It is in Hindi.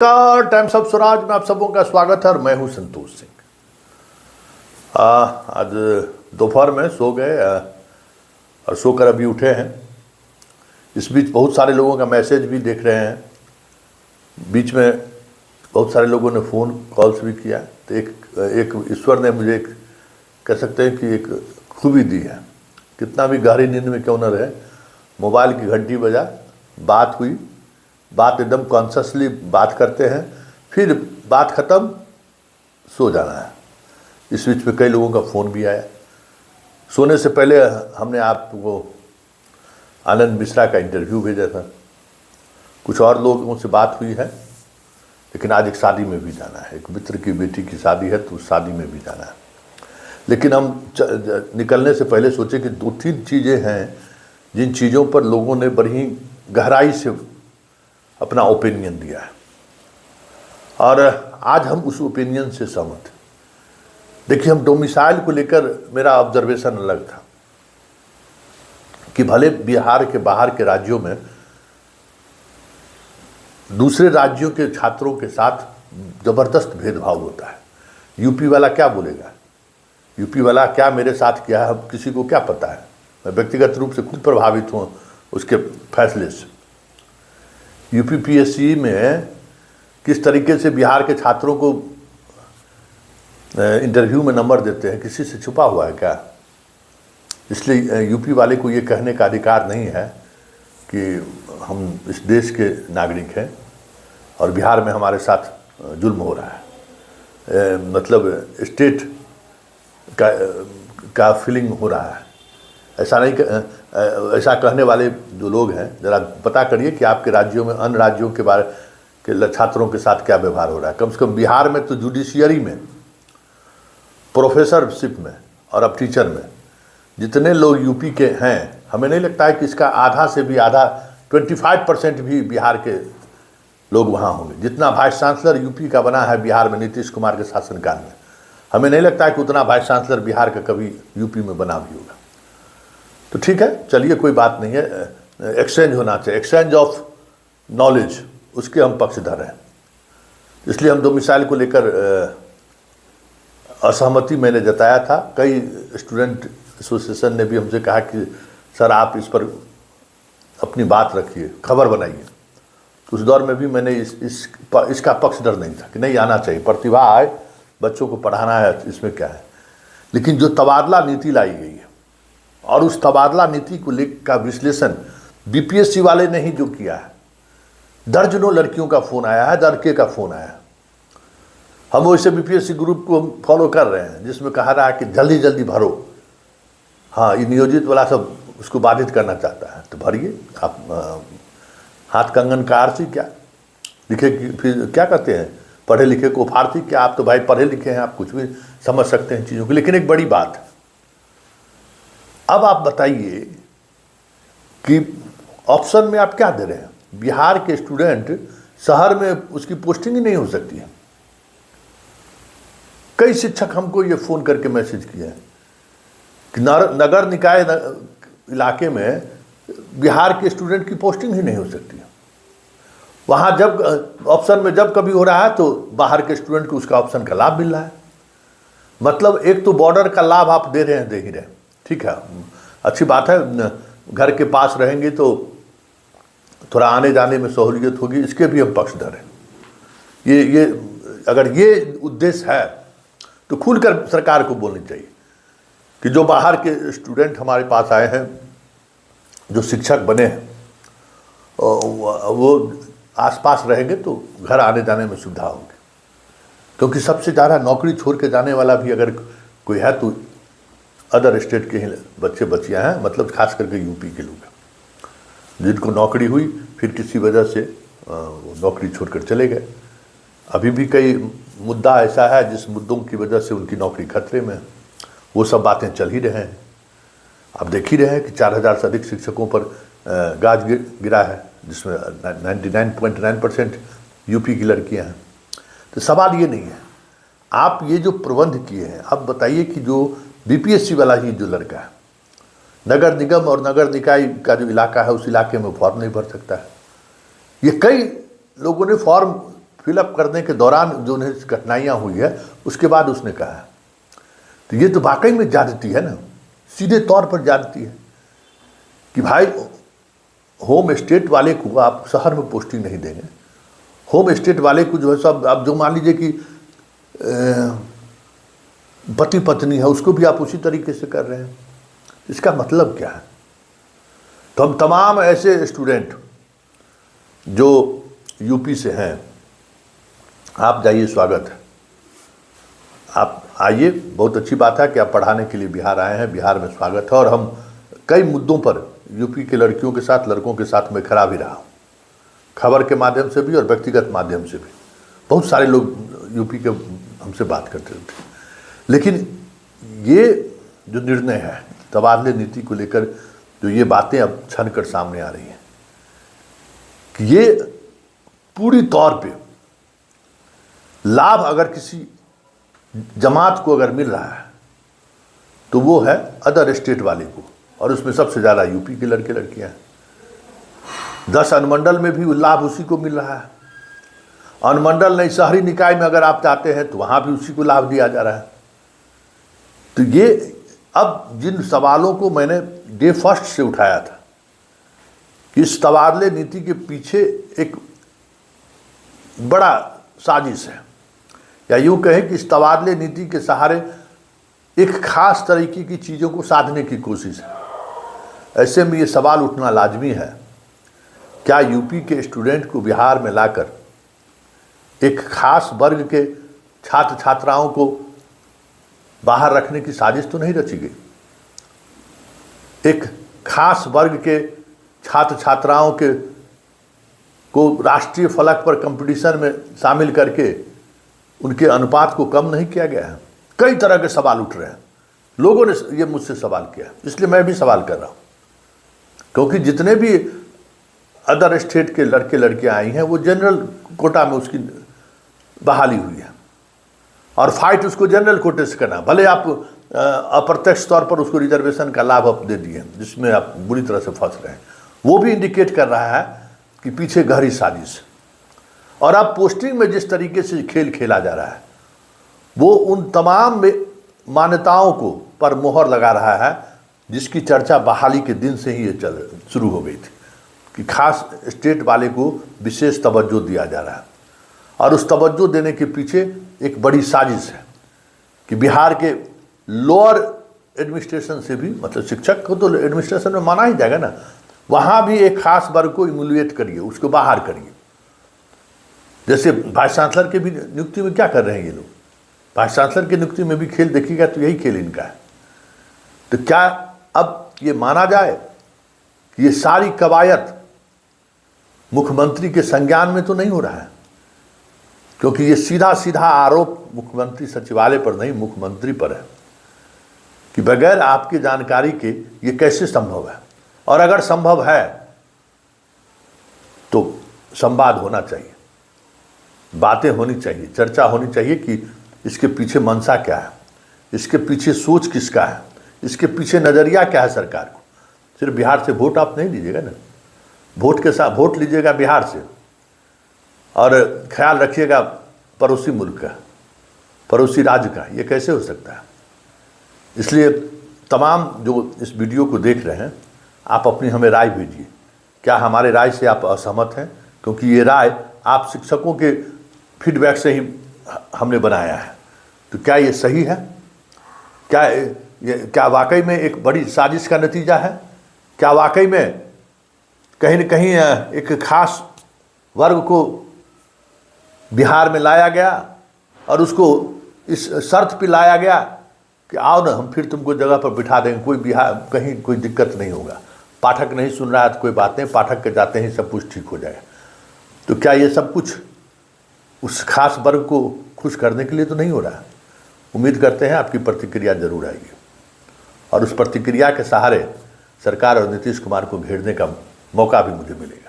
टाइम्स ऑफ स्वराज में आप सबों का स्वागत है और मैं हूं संतोष सिंह। आज दोपहर में सो गए और सोकर अभी उठे हैं। इस बीच बहुत सारे लोगों का मैसेज भी देख रहे हैं, बीच में बहुत सारे लोगों ने फ़ोन कॉल्स भी किया। तो एक ईश्वर ने मुझे एक कह सकते हैं कि एक खूबी दी है, कितना भी गहरी नींद में क्यों न रहे, मोबाइल की घंटी बजा, बात हुई, बात एकदम कॉन्शसली बात करते हैं, फिर बात ख़त्म, सो जाना है। इस बीच में कई लोगों का फ़ोन भी आया। सोने से पहले हमने आपको आनंद मिश्रा का इंटरव्यू भेजा था, कुछ और लोगों से बात हुई है, लेकिन आज एक शादी में भी जाना है। एक मित्र की बेटी की शादी है, तो उस शादी में भी जाना है। लेकिन हम निकलने से पहले सोचे कि दो तीन चीज़ें हैं जिन चीज़ों पर लोगों ने बड़ी गहराई से अपना ओपिनियन दिया है, और आज हम उस ओपिनियन से सहमत हैं। देखिए, हम डोमिसाइल को लेकर मेरा ऑब्जर्वेशन अलग था कि भले बिहार के बाहर के राज्यों में दूसरे राज्यों के छात्रों के साथ ज़बरदस्त भेदभाव होता है। यूपी वाला क्या बोलेगा, यूपी वाला क्या मेरे साथ किया है, अब किसी को क्या पता है। मैं व्यक्तिगत रूप से खुद प्रभावित हूँ उसके फैसले से। यूपीपीएससी में किस तरीके से बिहार के छात्रों को इंटरव्यू में नंबर देते हैं, किसी से छुपा हुआ है क्या? इसलिए यूपी वाले को ये कहने का अधिकार नहीं है कि हम इस देश के नागरिक हैं और बिहार में हमारे साथ जुल्म हो रहा है। मतलब स्टेट का फीलिंग हो रहा है। ऐसा नहीं, ऐसा कहने वाले जो लोग हैं, ज़रा पता करिए कि आपके राज्यों में अन्य राज्यों के बारे के छात्रों के साथ क्या व्यवहार हो रहा है। कम से कम बिहार में तो जुडिशियरी में, प्रोफेसरशिप में और अब टीचर में जितने लोग यूपी के हैं, हमें नहीं लगता है कि इसका आधा से भी आधा 25% भी बिहार के लोग वहाँ होंगे। जितना वाइस चांसलर यूपी का बना है बिहार में नीतीश कुमार के शासनकाल में, हमें नहीं लगता है कि उतना वाइस चांसलर बिहार का कभी यूपी में बना भी होगा। तो ठीक है, चलिए, कोई बात नहीं है। एक्सचेंज होना चाहिए, एक्सचेंज ऑफ नॉलेज, उसके हम पक्षधर हैं। इसलिए हम डोमिसाइल को लेकर असहमति मैंने जताया था। कई स्टूडेंट एसोसिएशन ने भी हमसे कहा कि सर आप इस पर अपनी बात रखिए, खबर बनाइए। तो उस दौर में भी मैंने इसका पक्षधर नहीं था कि नहीं आना चाहिए, प्रतिभा आए, बच्चों को पढ़ाना है, इसमें क्या है। लेकिन जो तबादला नीति लाई गई है और उस तबादला नीति को लेकर का विश्लेषण बीपीएससी वाले ने ही जो किया है, दर्जनों लड़कियों का फ़ोन आया है, लड़के का फ़ोन आया है। हम वैसे बीपीएससी ग्रुप को फॉलो कर रहे हैं जिसमें कहा रहा है कि जल्दी जल्दी भरो। हाँ, ये नियोजित वाला सब उसको बाधित करना चाहता है, तो भरिए आप। हाथ कंगन का आरसी क्या लिखे, फिर क्या कहते हैं, पढ़े लिखे को फारसी क्या? आप तो भाई पढ़े लिखे हैं, आप कुछ भी समझ सकते हैं चीज़ों को। लेकिन एक बड़ी बात है, अब आप बताइए कि ऑप्शन में आप क्या दे रहे हैं? बिहार के स्टूडेंट शहर में उसकी पोस्टिंग ही नहीं हो सकती है। कई शिक्षक हमको ये फ़ोन करके मैसेज किए हैं कि नगर निकाय इलाके में बिहार के स्टूडेंट की पोस्टिंग ही नहीं हो सकती है। वहाँ जब ऑप्शन में जब कभी हो रहा है तो बाहर के स्टूडेंट को उसका ऑप्शन का लाभ मिल रहा है। मतलब एक तो बॉर्डर का लाभ आप दे रहे हैं, दे ही रहे हैं, ठीक है, अच्छी बात है। घर के पास रहेंगे तो थोड़ा आने जाने में सहूलियत होगी, इसके भी हम पक्षधर हैं। ये अगर ये उद्देश्य है तो खुलकर सरकार को बोलनी चाहिए कि जो बाहर के स्टूडेंट हमारे पास आए हैं, जो शिक्षक बने हैं, वो आसपास रहेंगे तो घर आने जाने में सुविधा होगी। क्योंकि सबसे ज़्यादा नौकरी छोड़ के जाने वाला भी अगर कोई है तो अदर स्टेट के ही बच्चे बच्चियाँ हैं, मतलब खास करके यूपी के लोग हैं जिनको नौकरी हुई, फिर किसी वजह से नौकरी छोड़कर चले गए। अभी भी कई मुद्दा ऐसा है जिस मुद्दों की वजह से उनकी नौकरी खतरे में है। वो सब बातें चल ही रहे हैं। आप देख ही रहे हैं कि 4000 से अधिक शिक्षकों पर गाज गिरा है, जिसमें 99.9% यूपी की लड़कियां हैं। तो सवाल ये नहीं है, आप ये जो प्रबंध किए हैं, आप बताइए कि जो बीपीएससी वाला ही जो लड़का है, नगर निगम और नगर निकाय का जो इलाका है, उस इलाके में फॉर्म नहीं भर सकता है। ये कई लोगों ने फॉर्म फिलअप करने के दौरान जो उन्हें कठिनाइयाँ हुई है उसके बाद उसने कहा है। तो ये तो वाकई में ज्यादती है ना, सीधे तौर पर ज्यादती है कि भाई होम स्टेट वाले को आप शहर में पोस्टिंग नहीं देंगे, होम स्टेट वाले को जो है सब, आप जो मान लीजिए कि पति पत्नी है उसको भी आप उसी तरीके से कर रहे हैं। इसका मतलब क्या है? तो हम तमाम ऐसे स्टूडेंट जो यूपी से हैं, आप जाइए, स्वागत है, आप आइए, बहुत अच्छी बात है कि आप पढ़ाने के लिए बिहार आए हैं, बिहार में स्वागत है। और हम कई मुद्दों पर यूपी के लड़कियों के साथ, लड़कों के साथ मैं खड़ा भी रहा हूँ, खबर के माध्यम से भी और व्यक्तिगत माध्यम से भी। बहुत सारे लोग यूपी के हमसे बात करते थे। लेकिन ये जो निर्णय है तबादले नीति को लेकर, जो ये बातें अब छन कर सामने आ रही हैं कि ये पूरी तौर पे लाभ अगर किसी जमात को अगर मिल रहा है तो वो है अदर स्टेट वाले को, और उसमें सबसे ज़्यादा यूपी के लड़के लड़कियां हैं। 10 अनुमंडल में भी लाभ उसी को मिल रहा है, अनुमंडल नहीं शहरी निकाय में अगर आप चाहते हैं तो वहाँ भी उसी को लाभ दिया जा रहा है। तो ये अब जिन सवालों को मैंने डे फर्स्ट से उठाया था कि इस तबादले नीति के पीछे एक बड़ा साजिश है, या यूँ कहें कि इस तबादले नीति के सहारे एक खास तरीके की चीज़ों को साधने की कोशिश है। ऐसे में ये सवाल उठना लाजमी है, क्या यूपी के स्टूडेंट को बिहार में लाकर एक खास वर्ग के छात्र छात्राओं को बाहर रखने की साजिश तो नहीं रची गई? एक खास वर्ग के छात्र छात्राओं के को राष्ट्रीय फलक पर कंपटीशन में शामिल करके उनके अनुपात को कम नहीं किया गया है? कई तरह के सवाल उठ रहे हैं, लोगों ने ये मुझसे सवाल किया, इसलिए मैं भी सवाल कर रहा हूँ। क्योंकि जितने भी अदर स्टेट के लड़के लड़कियाँ आई हैं वो जनरल कोटा में उसकी बहाली हुई है, और फाइट उसको जनरल कोटे से करना। भले आप अप्रत्यक्ष तौर पर उसको रिजर्वेशन का लाभ आप दे दिए, जिसमें आप बुरी तरह से फंस रहे हैं, वो भी इंडिकेट कर रहा है कि पीछे गहरी साजिश। और अब पोस्टिंग में जिस तरीके से खेल खेला जा रहा है वो उन तमाम मान्यताओं को पर मोहर लगा रहा है जिसकी चर्चा बहाली के दिन से ही ये शुरू हो गई थी कि खास स्टेट वाले को विशेष तवज्जो दिया जा रहा है। और उस तवज्जो देने के पीछे एक बड़ी साजिश है कि बिहार के लोअर एडमिनिस्ट्रेशन से भी, मतलब शिक्षक को तो एडमिनिस्ट्रेशन में माना ही जाएगा ना, वहाँ भी एक खास वर्ग को इमुलेट करिए, उसको बाहर करिए। जैसे वाइस चांसलर के भी नियुक्ति में क्या कर रहे हैं ये लोग, वाइस चांसलर की नियुक्ति में भी खेल देखिएगा तो यही खेल इनका है। तो क्या अब ये माना जाए कि ये सारी कवायद मुख्यमंत्री के संज्ञान में तो नहीं हो रहा है? क्योंकि ये सीधा सीधा आरोप मुख्यमंत्री सचिवालय पर नहीं, मुख्यमंत्री पर है कि बगैर आपकी जानकारी के ये कैसे संभव है। और अगर संभव है तो संवाद होना चाहिए, बातें होनी चाहिए, चर्चा होनी चाहिए कि इसके पीछे मंशा क्या है, इसके पीछे सोच किसका है, इसके पीछे नज़रिया क्या है सरकार को। सिर्फ बिहार से वोट आप नहीं लीजिएगा ना, वोट के साथ वोट लीजिएगा बिहार से, और ख्याल रखिएगा पड़ोसी मुल्क का, पड़ोसी राज्य का। ये कैसे हो सकता है? इसलिए तमाम जो इस वीडियो को देख रहे हैं, आप अपनी हमें राय भेजिए। क्या हमारे राय से आप असहमत हैं? क्योंकि ये राय आप शिक्षकों के फीडबैक से ही हमने बनाया है। तो क्या ये सही है? क्या वाकई में एक बड़ी साजिश का नतीजा है? क्या वाकई में कहीं न कहीं एक खास वर्ग को बिहार में लाया गया और उसको इस शर्त पे लाया गया कि आओ ना, हम फिर तुमको जगह पर बिठा देंगे, कोई बिहार कहीं कोई दिक्कत नहीं होगा, पाठक नहीं सुन रहा है तो कोई बात नहीं, पाठक के जाते ही सब कुछ ठीक हो जाएगा। तो क्या ये सब कुछ उस खास वर्ग को खुश करने के लिए तो नहीं हो रहा है? उम्मीद करते हैं आपकी प्रतिक्रिया जरूर आएगी, और उस प्रतिक्रिया के सहारे सरकार और नीतीश कुमार को घेरने का मौका भी मुझे मिलेगा।